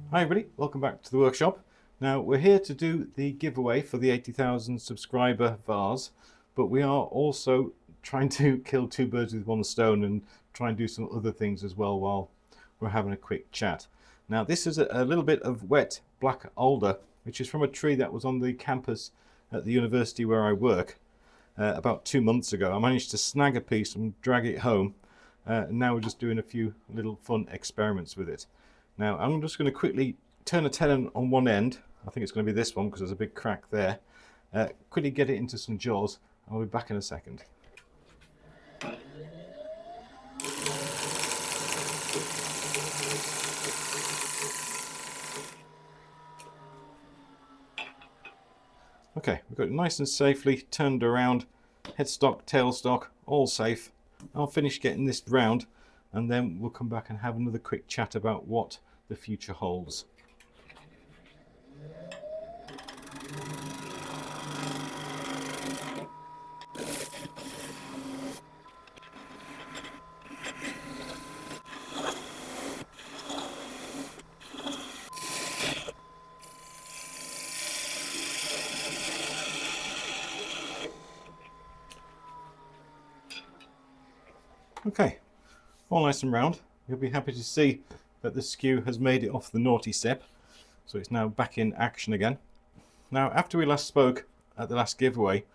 Hi everybody, welcome back to the workshop. Now we're here to do the giveaway for the 80,000 subscriber vase, but we are also trying to kill two birds with one stone and try and do some other things as well while we're having a quick chat. Now this is a little bit of wet black alder, which is from a tree that was on the campus at the university where I work about 2 months ago. I managed to snag a piece and drag it home, and now we're just doing a few little fun experiments with it. Now I'm just going to quickly turn a tenon on one end. I think it's going to be this one because there's a big crack there. Quickly get it into some jaws. I'll be back in a second. Okay, we've got it nice and safely turned around, headstock, tailstock, all safe. I'll finish getting this round and then we'll come back and have another quick chat about what the future holds. Okay, all nice and round. You'll be happy to see that the skew has made it off the naughty step, so it's now back in action again. Now, after we last spoke at the last giveaway,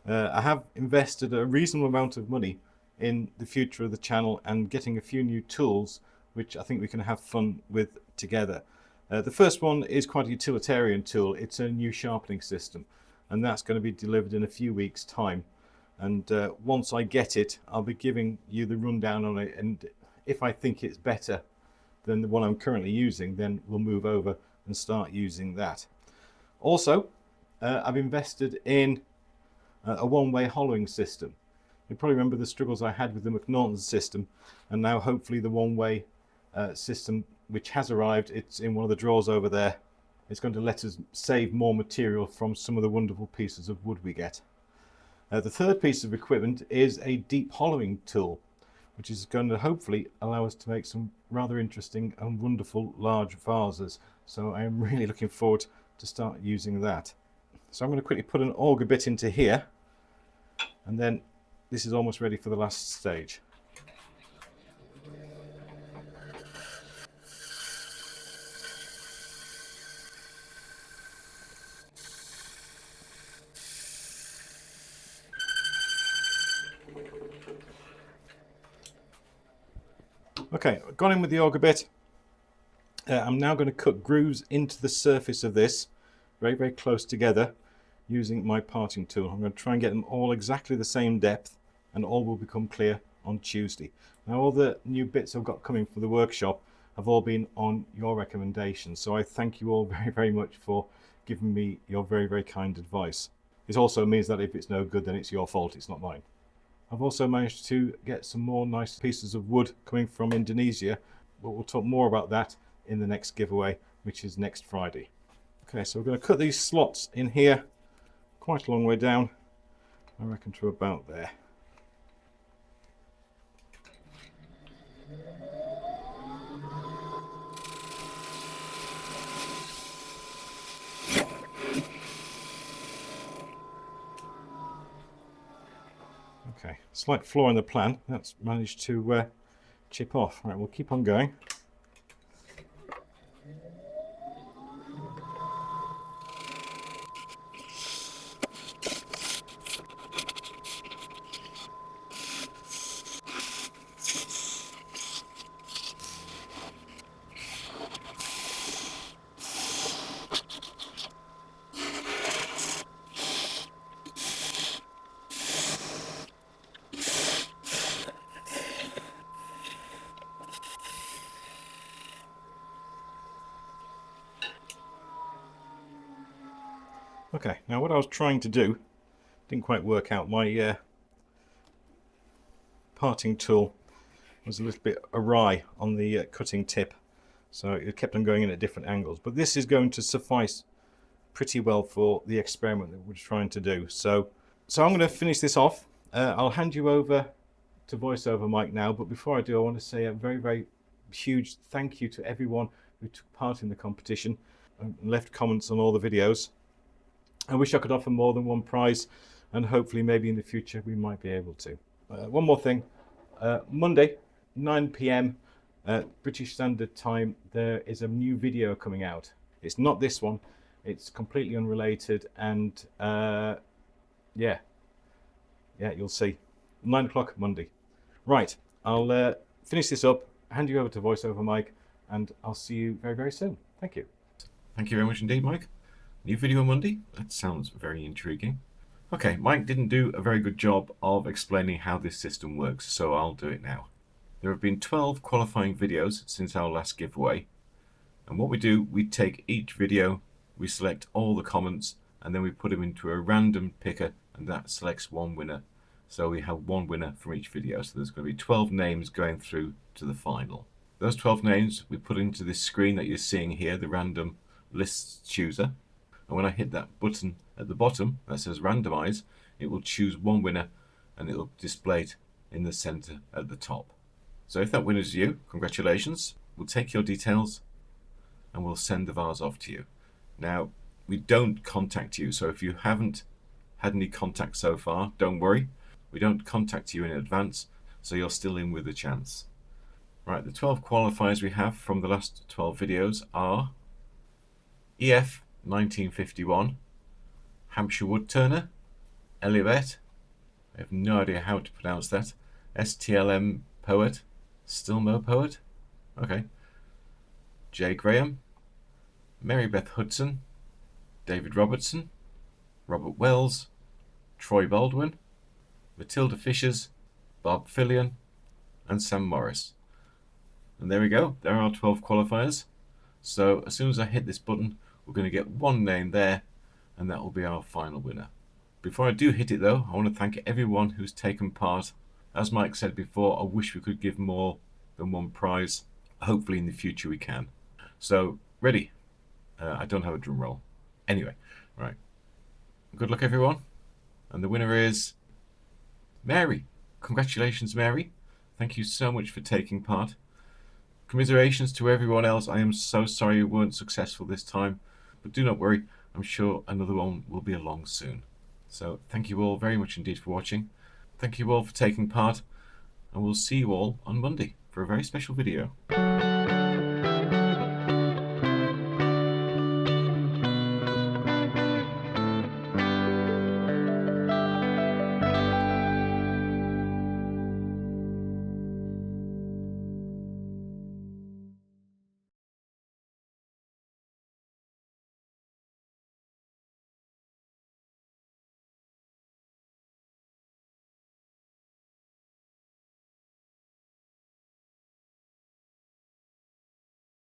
I have invested a reasonable amount of money in the future of the channel and getting a few new tools which I think we can have fun with together. The first one is quite a utilitarian tool. It's a new sharpening system, and that's going to be delivered in a few weeks' time. And once I get it, I'll be giving you the rundown on it, and if I think it's better than the one I'm currently using, then we'll move over and start using that. Also, I've invested in a one-way hollowing system. You probably remember the struggles I had with the McNaughton system, and now hopefully the one-way system, which has arrived, it's in one of the drawers over there. It's going to let us save more material from some of the wonderful pieces of wood we get. The third piece of equipment is a deep hollowing tool, which is going to hopefully allow us to make some rather interesting and wonderful large vases. So I am really looking forward to start using that. So I'm going to quickly put an auger bit into here, and then this is almost ready for the last stage. Okay, I've gone in with the auger bit. I'm now going to cut grooves into the surface of this, very close together, using my parting tool. I'm going to try and get them all exactly the same depth, and all will become clear on Tuesday. Now, all the new bits I've got coming for the workshop have all been on your recommendations, so I thank you all very much for giving me your very kind advice. It also means that if it's no good, then it's your fault, it's not mine. I've also managed to get some more nice pieces of wood coming from Indonesia, but we'll talk more about that in the next giveaway, which is next Friday. Okay, so we're going to cut these slots in here quite a long way down, I reckon to about there. Okay, slight flaw in the plan, that's managed to chip off. Right, we'll keep on going. Okay, now what I was trying to do didn't quite work out. My parting tool was a little bit awry on the cutting tip, so it kept on going in at different angles. But this is going to suffice pretty well for the experiment that we're trying to do. So I'm going to finish this off. I'll hand you over to voiceover Mike now, but before I do, I want to say a very huge thank you to everyone who took part in the competition and left comments on all the videos. I wish I could offer more than one prize, and hopefully maybe in the future we might be able to. One more thing, Monday 9 p.m. British Standard Time, there is a new video coming out. It's not this one, it's completely unrelated, and yeah, you'll see. 9 o'clock Monday. Right, I'll finish this up, hand you over to VoiceOver Mike, and I'll see you very, very soon. Thank you. Thank you very much indeed, Mike. New video on Monday? That sounds very intriguing. Okay, Mike didn't do a very good job of explaining how this system works, so I'll do it now. There have been 12 qualifying videos since our last giveaway, and what we do, we take each video, we select all the comments, and then we put them into a random picker, and that selects one winner. So we have one winner from each video, so there's going to be 12 names going through to the final. Those 12 names we put into this screen that you're seeing here, the random list chooser, and when I hit that button at the bottom that says randomize, it will choose one winner and it will display it in the center at the top. So if that winner is you, congratulations. We'll take your details and we'll send the vase off to you. Now, we don't contact you, so if you haven't had any contact so far, don't worry. We don't contact you in advance, so you're still in with a chance. Right, the 12 qualifiers we have from the last 12 videos are EF 1951, Hampshire Woodturner, Elivet, I have no idea how to pronounce that, STLM Poet, Stilmo Poet, okay, J. Graham, Mary Beth Hudson, David Robertson, Robert Wells, Troy Baldwin, Matilda Fishers, Bob Fillion, and Sam Morris. And there we go, there are 12 qualifiers. So as soon as I hit this button, we're going to get one name there, and that will be our final winner. Before I do hit it though, I want to thank everyone who's taken part. As Mike said before, I wish we could give more than one prize. Hopefully in the future we can. So, ready? I don't have a drum roll. Anyway, right. Good luck everyone. And the winner is Mary. Congratulations, Mary. Thank you so much for taking part. Commiserations to everyone else. I am so sorry you weren't successful this time. But do not worry. I'm sure another one will be along soon. So thank you all very much indeed for watching. Thank you all for taking part. And we'll see you all on Monday for a very special video.